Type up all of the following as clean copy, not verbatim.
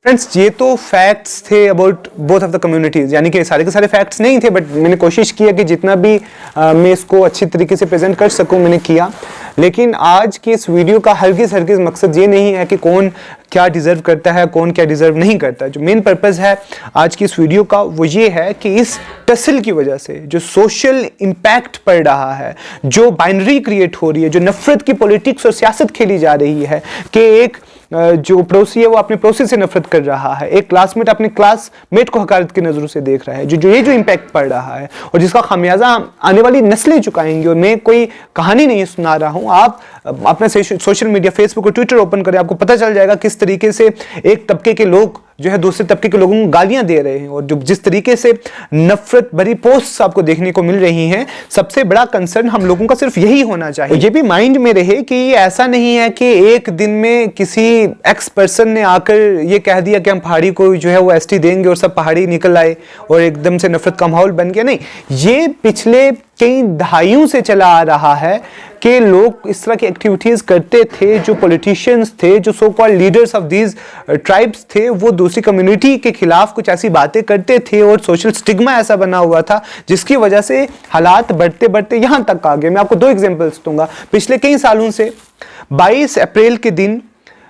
Friends, ये तो facts थे about both of the communities, यानी कि सारे के सारे फैक्ट्स नहीं थे, बट मैंने कोशिश किया कि जितना भी मैं इसको अच्छी तरीके से प्रेजेंट कर सकूं मैंने किया। लेकिन आज की इस वीडियो का हरगिज़ मकसद ये नहीं है कि कौन क्या डिज़र्व करता है, कौन क्या डिज़र्व नहीं करता। जो मेन पर्पज़ है आज की इस वीडियो का वो ये है कि इस टसल की वजह से जो सोशल इम्पैक्ट पड़ रहा है, जो बाइनरी क्रिएट हो रही है, जो नफरत की पॉलिटिक्स और सियासत खेली जा रही है कि एक जो पड़ोसी है वो अपने पड़ोसी से नफरत कर रहा है, एक क्लासमेट अपने क्लासमेट को हकारत की नज़रों से देख रहा है, जो इम्पैक्ट पड़ रहा है और जिसका खामियाजा आने वाली नस्लें चुकाएंगी। और मैं कोई कहानी नहीं सुना रहा हूँ, आप अपना सोशल मीडिया फेसबुक और ट्विटर ओपन करें, आपको पता चल जाएगा किस तरीके से एक तबके के लोग जो है दूसरे तबके के लोगों को गालियां दे रहे हैं और जो जिस तरीके से नफरत भरी पोस्ट आपको देखने को मिल रही हैं। सबसे बड़ा कंसर्न हम लोगों का सिर्फ यही होना चाहिए, ये भी माइंड में रहे कि ऐसा नहीं है कि एक दिन में किसी एक्स पर्सन ने आकर ये कह दिया कि हम पहाड़ी को जो है वो एसटी देंगे और सब पहाड़ी निकल आए और एकदम से नफरत का माहौल बन गया। नहीं, ये पिछले कई दहाइयों से चला आ रहा है कि लोग इस तरह की एक्टिविटीज़ करते थे। जो पॉलिटिशियंस थे, जो so called leaders of these tribes थे, वो दूसरी कम्युनिटी के खिलाफ कुछ ऐसी बातें करते थे और सोशल स्टिग्मा ऐसा बना हुआ था जिसकी वजह से हालात बढ़ते बढ़ते यहाँ तक आ गए। मैं आपको 2 एग्जांपल्स दूंगा। पिछले कई सालों से 22 अप्रैल के दिन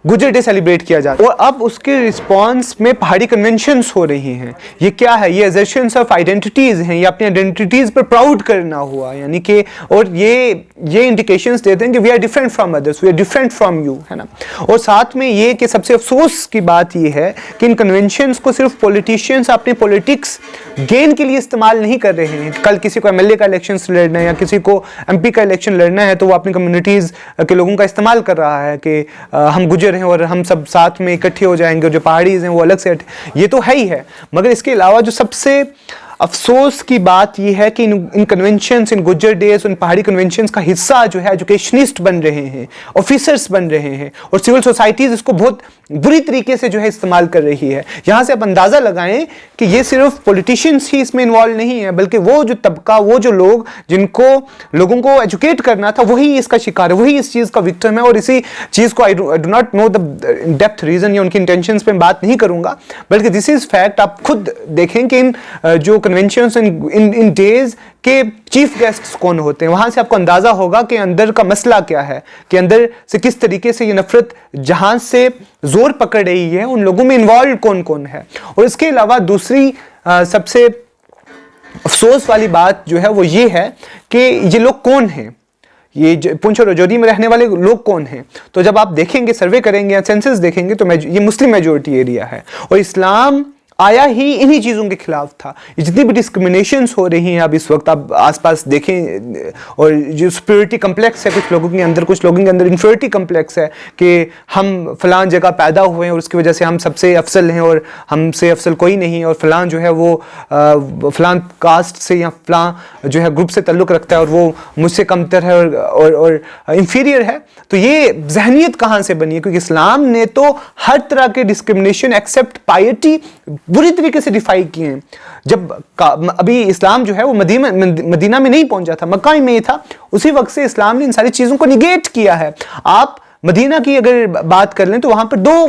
गुजर डे सेलिब्रेट किया जाता है और अब उसके रिस्पॉन्स में पहाड़ी कन्वेंशंस हो रही हैं। ये क्या है? ये असर्शंस ऑफ आइडेंटिटीज़ हैं, ये अपनी आइडेंटिटीज़ पर प्राउड करना हुआ, यानी कि और ये इंडिकेशंस देते हैं कि we are different from others, we are different from you, है ना। और साथ में ये कि सबसे अफसोस की बात ये है कि इन कन्वेंशंस को सिर्फ पॉलिटिशियंस अपने पॉलिटिक्स गेन के लिए इस्तेमाल नहीं कर रहे हैं। कल किसी को एमएलए का इलेक्शन लड़ना है या किसी को एमपी का इलेक्शन लड़ना है तो वो अपनी कम्युनिटीज़ के लोगों का इस्तेमाल कर रहा है कि हम गुजर हैं और हम सब साथ में इकट्ठे हो जाएंगे और जो पहाड़ीज हैं वो अलग से। ये तो है ही है, मगर इसके अलावा जो सबसे अफसोस की बात यह है कि इन कन्वेंशंस, इन गुज्जर डेज, इन पहाड़ी कन्वेंशंस का हिस्सा जो है एजुकेशनिस्ट बन रहे हैं, ऑफिसर्स बन रहे हैं और सिविल सोसाइटीज इसको बहुत बुरी तरीके से जो है इस्तेमाल कर रही है। यहां से आप अंदाजा लगाएं कि ये सिर्फ पॉलिटिशियंस ही इसमें इन्वॉल्व नहीं है, बल्कि वो जो तबका, वो जो लोग जिनको लोगों को एजुकेट करना था, वही इसका शिकार है, वही इस चीज का विक्टिम है। और इसी चीज को I do not know the depth reason या उनकी इंटेंशंस पे बात नहीं करूंगा, बल्कि दिस इज फैक्ट। आप खुद देखें कि इन जो कन्वेंशंस इन डेज के चीफ गेस्ट्स कौन होते हैं, वहां से आपको अंदाजा होगा कि अंदर का मसला क्या है, कि अंदर से किस तरीके से ये नफरत जहां से जोर पकड़ रही है उन लोगों में इन्वॉल्व कौन कौन है। और इसके अलावा दूसरी सबसे अफसोस वाली बात जो है वो ये है कि ये लोग कौन हैं, ये पुंछ और राजौरी में रहने वाले लोग कौन हैं। तो जब आप देखेंगे, सर्वे करेंगे या सेंसस देखेंगे तो ये मुस्लिम मेजोरिटी एरिया है और इस्लाम आया ही इन्हीं चीज़ों के खिलाफ था। जितनी भी डिस्क्रिमिनेशंस हो रही हैं अब इस वक्त, आप आसपास देखें, और जो सुपीरियरिटी कम्प्लेक्स है कुछ लोगों के अंदर इन्फीरियरिटी कम्प्लेक्स है कि हम फलां जगह पैदा हुए हैं और उसकी वजह से हम सबसे अफसल हैं और हमसे अफसल कोई नहीं, और फलां जो है वो फलां कास्ट से या फलां जो है ग्रुप से ताल्लुक़ रखता है और वो मुझसे कमतर है और इंफीरियर है। तो ये जहनीत कहाँ से बनी है? क्योंकि इस्लाम ने तो हर तरह के डिस्क्रिमिनेशन एक्सेप्ट पायटी बुरी तरीके से डिफाई किए हैं। जब अभी इस्लाम जो है वो मदीना में नहीं पहुंचा था, मक्का में ही था, उसी वक्त से इस्लाम ने इन सारी चीजों को निगेट किया है। आप मदीना की अगर बात कर लें तो वहां पर 2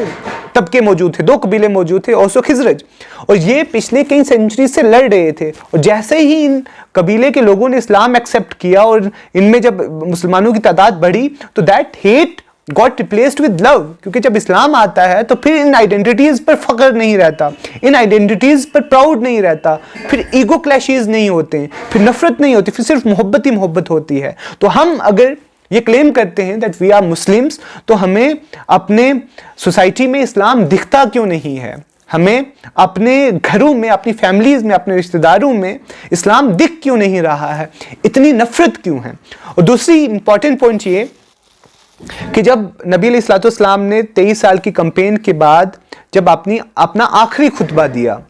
तबके मौजूद थे, 2 कबीले मौजूद थे, औस और खिजरज, और ये पिछले कई सेंचुरी से लड़ रहे थे। और जैसे ही इन कबीले के लोगों ने इस्लाम एक्सेप्ट किया और इनमें जब मुसलमानों की तादाद बढ़ी तो that hate got replaced with love. क्योंकि जब इस्लाम आता है तो फिर इन आइडेंटिटीज पर फख्र नहीं रहता, इन आइडेंटिटीज पर प्राउड नहीं रहता, फिर ईगो क्लैशेस नहीं होते हैं, फिर नफरत नहीं होती, फिर सिर्फ मोहब्बत ही मोहब्बत होती है। तो हम अगर ये क्लेम करते हैं दैट वी आर मुस्लिम्स, तो हमें अपने सोसाइटी में इस्लाम दिखता क्यों नहीं है? हमें अपने घरों में, अपनी फैमिलीज में, अपने रिश्तेदारों में इस्लाम दिख क्यों नहीं रहा है? इतनी नफरत क्यों है? और दूसरी इंपॉर्टेंट पॉइंट ये कि जब नबी अलैहिस्सलाम ने 23 साल की कैंपेन के बाद जब अपना आखिरी खुतबा दिया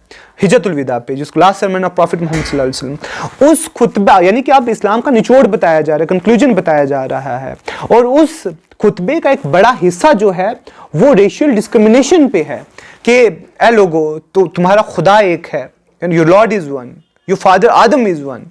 हिज्जतुल विदा पे, जिसको last sermon of prophet Muhammad सल्लल्लाहु अलैहि वसल्लम, उस खुतबा यानी कि अब इस्लाम का निचोड़ बताया जा रहा है, कंक्लूजन बताया जा रहा है, और उस खुतबे का एक बड़ा हिस्सा जो है वो रेशियल डिस्क्रिमिनेशन पे है कि ए लोगो, तो तुम्हारा खुदा एक है, your Lord is one, your father Adam is one,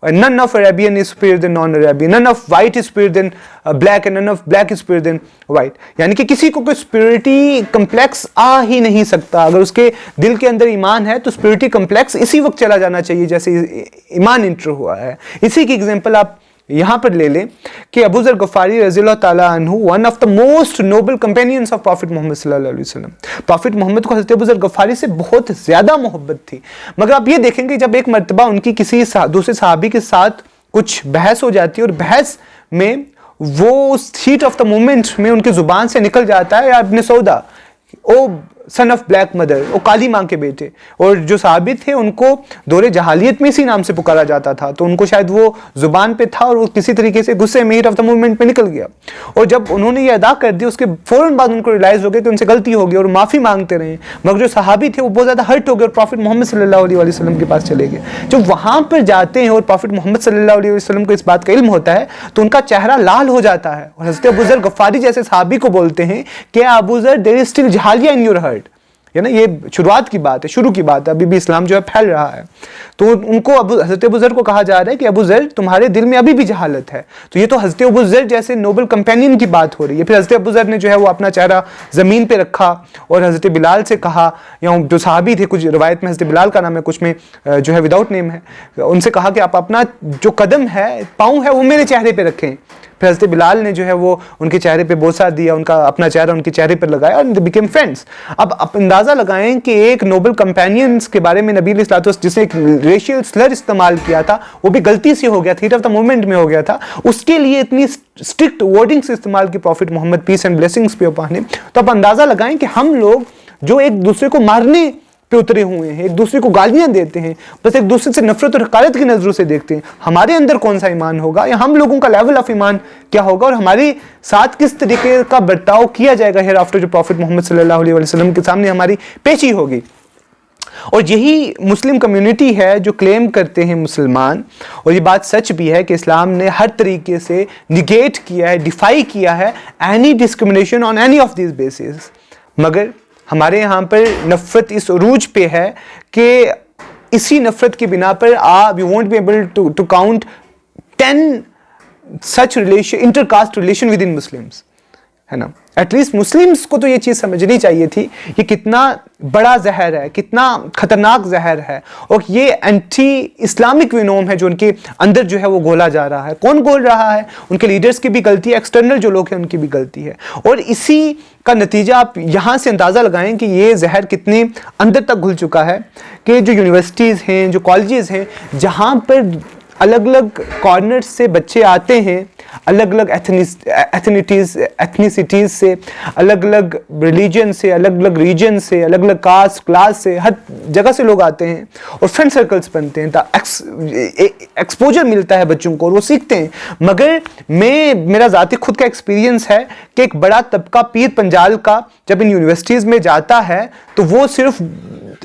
none of Arabian is superior than non-Arabian, none of white is superior than black and none of black is superior than white। यानी कि किसी को कोई स्पिरिटी complex आ ही नहीं सकता। अगर उसके दिल के अंदर ईमान है तो स्पिरिटी कम्प्लेक्स इसी वक्त चला जाना चाहिए जैसे ईमान इंटर हुआ है। इसी की एग्जांपल आप यहाँ पर ले लें कि अबू ज़र गफ़ारी रज़ियल्लाहु ताला अन्हु, one of the most noble companions of prophet Muhammad सल्लल्लाहु अलैहि वसल्लम। प्रॉफिट मोहम्मद को हज़रत अबू ज़र गफ़ारी से बहुत ज़्यादा मोहब्बत थी। मगर आप ये देखेंगे जब एक मर्तबा उनकी किसी दूसरे सहाबी के साथ कुछ बहस हो जाती है और बहस में वो उस हीट ऑफ द मोमेंट में उनकी ज़ुबान से निकल जाता है, या इब्न सौदा, ओ सन ऑफ ब्लैक मदर, वो काली माँ के बेटे। और जो साहबी थे उनको दौरे जहालियत में इसी नाम से पुकारा जाता था, तो उनको शायद वो जुबान पे था और वो किसी तरीके से गुस्से में हीट ऑफ द मूवमेंट में निकल गया। और जब उन्होंने ये अदा कर दी उसके फौरन बाद उनको रियलाइज हो गया कि उनसे गलती हो गई और माफ़ी मांगते रहे। मगर जो सहाबी थे वो बहुत ज़्यादा हर्ट हो गए और प्रॉफिट मोहम्मद सल्लल्लाहु अलैहि वसल्लम के पास चले गए। जब वहाँ पर जाते हैं और प्रॉफिट मोहम्मद सल्लल्लाहु अलैहि वसल्लम को इस बात का इल्म होता है तो उनका चेहरा लाल हो जाता है और हज़रत अबू ज़र गफ़ारी जैसे सहाबी को बोलते हैं कि Abu Zar, there is still जहालिया इन योर हार्ट। है ना, ये शुरुआत की बात है, शुरू की बात है, अभी भी इस्लाम जो है फैल रहा है। तो उनको हज़रत अबू ज़र को कहा जा रहा है कि अबू ज़र, तुम्हारे दिल में अभी भी जहालत है। तो ये तो हज़रत अबू ज़र जैसे नोबल कंपेनियन की बात हो रही है। फिर हज़रत अबू ज़र ने जो है वो अपना चेहरा ज़मीन पे रखा और हज़रत बिलाल से कहा, या जो सहाबी थे, कुछ रिवायत में हज़रत बिलाल का नाम है, कुछ में जो है विदाउट नेम है, उनसे कहा कि आप अपना जो कदम है, पाँव है, वो मेरे चेहरे पर रखें। फिर हज़रत बिलाल ने जो है वो उनके चेहरे पे बोसा दिया, उनका अपना चेहरा उनके चेहरे पर लगाया और दे बिकेम फ्रेंड्स। अब आप अंदाज़ा लगाएं कि एक नोबल कंपेनियंस के बारे में नबी अलैहि जिसने एक रेशियल स्लर इस्तेमाल किया था, वो भी गलती से हो गया, हीट ऑफ द मूवमेंट में हो गया था, उसके लिए इतनी स्ट्रिक्ट वर्डिंग्स इस्तेमाल की prophet Muhammad, peace and blessings पे अपने। तो आप अंदाज़ा लगाएं कि हम लोग जो एक दूसरे को मारने पे उतरे हुए हैं, एक दूसरे को गालियां देते हैं, बस एक दूसरे से नफरत और हकारत की नजरों से देखते हैं, हमारे अंदर कौन सा ईमान होगा, या हम लोगों का लेवल ऑफ ईमान क्या होगा और हमारे साथ किस तरीके का बर्ताव किया जाएगा हेयर आफ्टर जो प्रॉफिट मोहम्मद सल्लल्लाहु अलैहि वसल्लम के सामने हमारी पेशी होगी। और यही मुस्लिम कम्युनिटी है जो क्लेम करते हैं मुसलमान, और ये बात सच भी है कि इस्लाम ने हर तरीके से निगेट किया है, डिफाई किया है any discrimination on any of this basis. मगर हमारे यहाँ पर नफरत इस उरूज पे है कि इसी नफरत की बिना पर we won't be able to count 10 such relation, intercaste relation within Muslims, है ना। एटलीस्ट मुस्लिम्स को तो ये चीज़ समझनी चाहिए थी ये कितना बड़ा जहर है, कितना खतरनाक जहर है, और ये एंटी इस्लामिक विनोम है जो उनके अंदर जो है वो घोला जा रहा है। कौन घोल रहा है? उनके लीडर्स की भी गलती है, एक्सटर्नल जो लोग हैं उनकी भी गलती है, और इसी का नतीजा आप यहाँ से अंदाज़ा लगाएं कि ये जहर कितने अंदर तक घुल चुका है कि जो यूनिवर्सिटीज़ हैं, जो कॉलेजेस हैं, जहाँ पर अलग अलग कॉर्नर्स से बच्चे आते हैं, अलग अलग एथनिसिटीज़ से, अलग अलग रिलीजन से, अलग अलग रीजन से, अलग अलग कास्ट क्लास से, हर जगह से लोग आते हैं और फ्रेंड सर्कल्स बनते हैं, एक्सपोजर मिलता है बच्चों को और वो सीखते हैं। मगर मेरा ज़ाती खुद का एक्सपीरियंस है कि एक बड़ा तबका पीर पंजाल का जब इन यूनिवर्सिटीज़ में जाता है तो वो सिर्फ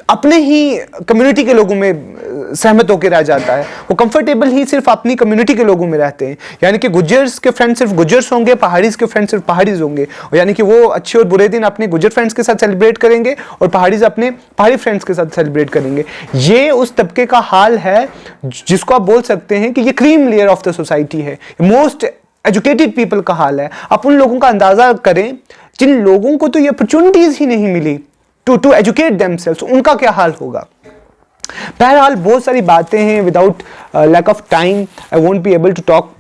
अपने ही कम्युनिटी के लोगों में सहमत होकर रह जाता है, वो कंफर्टेबल ही सिर्फ अपनी कम्युनिटी के लोगों में रहते हैं। यानी कि गुज्जर्स के फ्रेंड्स सिर्फ गुज्जर्स होंगे, पहाड़ीज के फ्रेंड्स सिर्फ पहाड़ीज होंगे, यानी कि वो अच्छे और बुरे दिन अपने गुज्जर फ्रेंड्स के साथ सेलिब्रेट करेंगे और पहाड़ीज अपने पहाड़ी फ्रेंड्स के साथ सेलिब्रेट करेंगे। ये उस तबके का हाल है जिसको आप बोल सकते हैं कि ये cream layer of the society है, मोस्ट एजुकेटेड पीपल का हाल है। आप उन लोगों का अंदाजा करें जिन लोगों को तो ये अपॉर्चुनिटीज ही नहीं मिली टू एजुकेट देमसेल्व्स, उनका क्या हाल होगा। बहरहाल बहुत सारी बातें हैं, without lack of time I won't be able to talk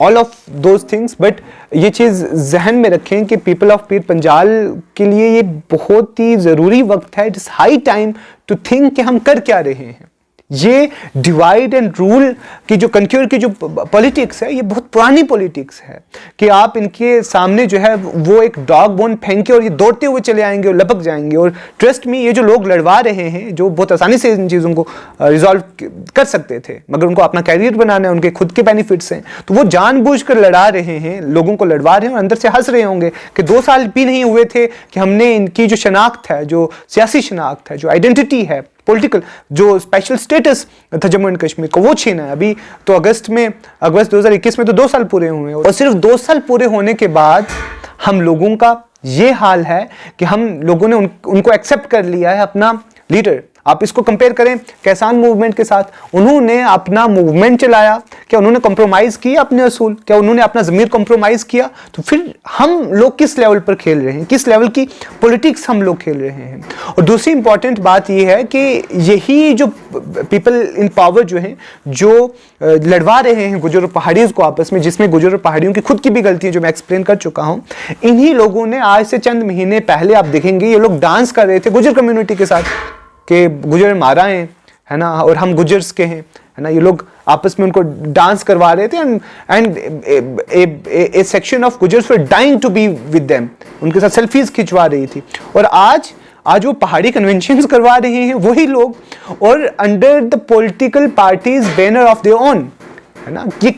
all of those things, but ये चीज़ जहन में रखें कि पीपल ऑफ पीर पंजाल के लिए ये बहुत ही ज़रूरी वक्त है। It is high time to think कि हम कर क्या रहे हैं। ये डिवाइड एंड रूल की जो कंक्योर की जो पॉलिटिक्स है, ये बहुत पुरानी पॉलिटिक्स है कि आप इनके सामने जो है वो एक डॉग बोन फेंके और ये दौड़ते हुए चले आएंगे और लपक जाएंगे। और ट्रस्ट में ये जो लोग लड़वा रहे हैं, जो बहुत आसानी से इन चीज़ों को रिजॉल्व कर सकते थे, मगर उनको अपना कैरियर बनाना है, उनके खुद के बेनिफिट्स हैं, तो वो जानबूझकर लड़ा रहे हैं, लोगों को लड़वा रहे हैं और अंदर से हंस रहे होंगे कि 2 साल भी नहीं हुए थे कि हमने इनकी जो शनाख्त है, जो सियासी शनाख्त है, जो आइडेंटिटी है, पॉलिटिकल जो स्पेशल स्टेटस था जम्मू एंड कश्मीर को, वो छीना है। अभी तो अगस्त 2021 में तो 2 साल पूरे हुए, और सिर्फ 2 साल पूरे होने के बाद हम लोगों का ये हाल है कि हम लोगों ने उनको एक्सेप्ट कर लिया है अपना लीडर, आप इसको कंपेयर करें किसान मूवमेंट के साथ, उन्होंने अपना मूवमेंट चलाया, क्या उन्होंने कॉम्प्रोमाइज किया अपने असूल, क्या उन्होंने अपना ज़मीर कॉम्प्रोमाइज किया? तो फिर हम लोग किस लेवल पर खेल रहे हैं, किस लेवल की पॉलिटिक्स हम लोग खेल रहे हैं? और दूसरी इंपॉर्टेंट बात यह है कि यही जो पीपल इन पावर जो हैं, जो लड़वा रहे हैं गुजर और पहाड़ियों को आपस में, जिसमें गुजर और पहाड़ियों की खुद की भी गलती है जो मैं एक्सप्लेन कर चुका हूं, इन्हीं लोगों ने आज से चंद महीने पहले आप देखेंगे ये लोग डांस कर रहे थे गुजर कम्युनिटी के साथ कि गुजर मारा है ना, और हम गुजर्स के हैं, है ना। ये लोग आपस में उनको डांस करवा रहे थे and a section of Gujjars were dying to be with them, उनके साथ सेल्फीज खिंचवा रही थी। और आज वो पहाड़ी कन्वेंशंस करवा रहे हैं वही लोग, और under the political parties banner of their own, है ना। ये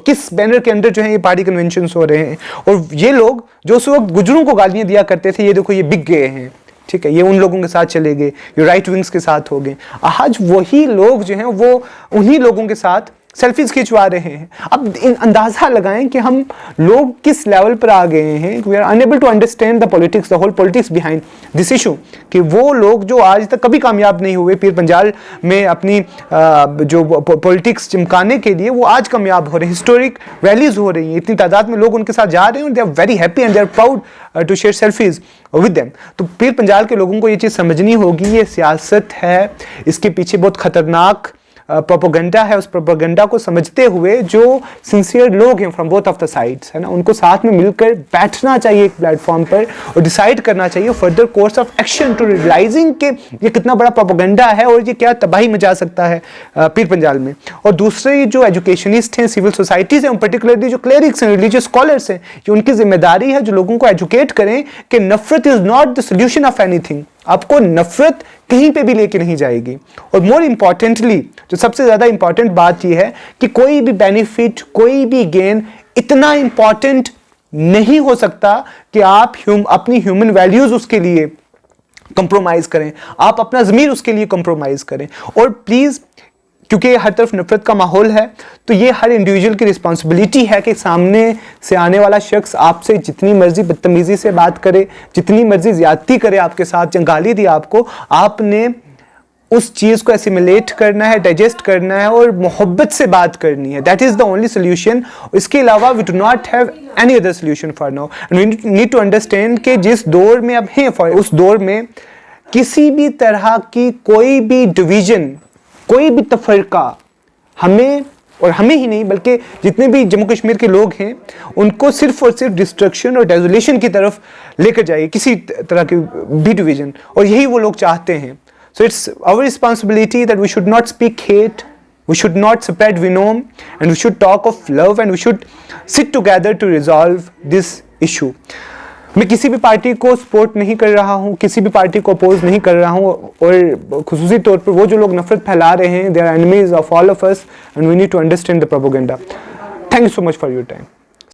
किस बैनर के अंदर जो है ये पहाड़ी कन्वेंशंस हो रहे हैं, और ये लोग जो उस वक्त गुजरों को गालियां दिया करते थे, ये देखो ये बिक गए हैं, ठीक है, ये उन लोगों के साथ चले गए, ये राइट विंग्स के साथ हो गए। आज वही लोग जो हैं वो उन्हीं लोगों के साथ सेल्फीज खिंचवा रहे हैं। अब अंदाजा लगाएं कि हम लोग किस लेवल पर आ गए हैं। We are unable to understand the politics, the whole politics behind this issue, कि वो लोग जो आज तक कभी कामयाब नहीं हुए पीर पंजाल में अपनी जो पॉलिटिक्स चिमकाने के लिए, वो आज कामयाब हो रहे हैं, हिस्टोरिक रैलीज हो रही हैं, इतनी तादाद में लोग उनके साथ जा रहे हैं, और they are very happy and they are proud to share selfies with them. तो पीर पंजाल के लोगों को ये चीज़ समझनी होगी, ये सियासत है, इसके पीछे बहुत खतरनाक प्रोपेगेंडा है। उस प्रोपेगेंडा को समझते हुए जो सिंसियर लोग हैं from both of the sides, है ना, उनको साथ में मिलकर बैठना चाहिए एक प्लेटफॉर्म पर और डिसाइड करना चाहिए further course of action to realising कि ये कितना बड़ा प्रोपेगेंडा है और ये क्या तबाही मचा सकता है पीर पंजाल में। और दूसरे जो एजुकेशनिस्ट हैं, सिविल सोसाइटीज़ हैं, पर्टिकुलरली जो क्लेरिक्स हैं, रिलीजियस स्कॉलर्स हैं, ये उनकी जिम्मेदारी है जो लोगों को एजुकेट करें कि नफरत is not the solution of anything. आपको नफरत कहीं पे भी लेके नहीं जाएगी। और मोर इंपॉर्टेंटली, जो सबसे ज्यादा इंपॉर्टेंट बात यह है कि कोई भी बेनिफिट, कोई भी गेन इतना इंपॉर्टेंट नहीं हो सकता कि आप अपनी ह्यूमन वैल्यूज उसके लिए कंप्रोमाइज करें, आप अपना ज़मीर उसके लिए कंप्रोमाइज करें। और प्लीज, क्योंकि हर तरफ नफरत का माहौल है, तो ये हर इंडिविजुअल की रिस्पॉन्सिबिलिटी है कि सामने से आने वाला शख्स आपसे जितनी मर्जी बदतमीजी से बात करे, जितनी मर्जी ज्यादती करे आपके साथ, या गाली दी आपको, आपने उस चीज़ को एसिमिलेट करना है, डाइजेस्ट करना है और मोहब्बत से बात करनी है। That is the only solution. इसके अलावा we do not have any other solution for now. And we need to understand कि जिस दौर में अब हैं, उस दौर में किसी भी तरह की कोई भी डिवीजन, कोई भी तफरका हमें, और हमें ही नहीं बल्कि जितने भी जम्मू कश्मीर के लोग हैं, उनको सिर्फ और सिर्फ डिस्ट्रक्शन और डेजोलेशन की तरफ लेकर जाइए, किसी तरह की भी डिवीजन, और यही वो लोग चाहते हैं। So it's our responsibility that we should not speak hate, we should not spread venom, and we should talk of love, and we should sit together to resolve this issue. मैं किसी भी party को support नहीं कर रहा हूँ, किसी भी पार्टी को अपोज नहीं कर रहा हूँ, और खुसूसी तौर पर वो जो लोग नफरत फैला रहे हैं, they are enemies of all of us, and we need to understand the propaganda. Thank you so much for your time.